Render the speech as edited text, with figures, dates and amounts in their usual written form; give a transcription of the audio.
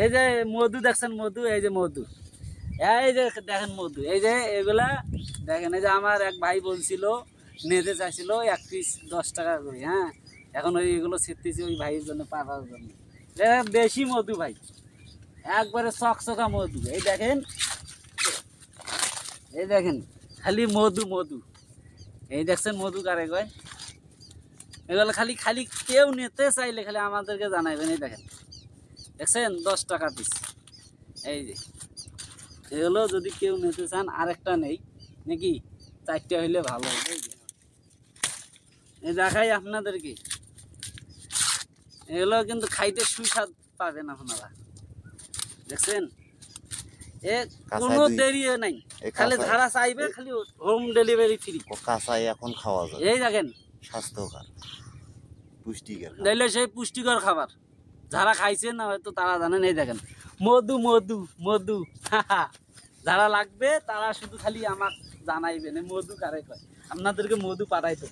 এই যে মধু দেখছেন, মধু, এই যে মধু, এই যে দেখেন মধু, এই যে এগুলা দেখেন। এই যে আমার এক ভাই বলছিল নিতে চাইছিল 1 পিস 10 টাকা করে। হ্যাঁ, এখন ওই এগুলো ছিটতেছি ওই ভাইয়ের জন্য, পাওয়ার জন্য। দেশি মধু ভাই, একবারে চকচকা মধু। এই দেখেন, এই দেখেন খালি মধু মধু। এই দেখছেন মধু কারে কয়? এগুলো খালি খালি কেউ নিতে চাইলে খালি আমাদেরকে জানাইবেন। এই দেখেন, দেখছেন 10 টাকা পিস। এই যে এগুলো যদি কেউ নিতে চান, আরেকটা নেই নাকি, 4টা হইলে ভালো হবে। এই দেখাই আপনাদেরকে, এগুলো কিন্তু খাইতে সুস্বাদ পাবেন আপনারা। দেখছেন, এ কোনো দেরিও নাই, খালি ধারা চাইবে, খালি হোম ডেলিভারি ফ্রি। কাঁচাই এখন খাওয়া যায়। এই দেখেন, স্বাস্থ্যকর, পুষ্টিকর, দিলে সেই পুষ্টিকর খাবার। যারা খাইছেন না হয়তো তারা জানেন। এই দেখেন মধু মধু মধু, যারা লাগবে তারা শুধু খালি আমাকে জানাইবেন মধু কারে কয়, আপনাদেরকে মধু পাঠাইতে।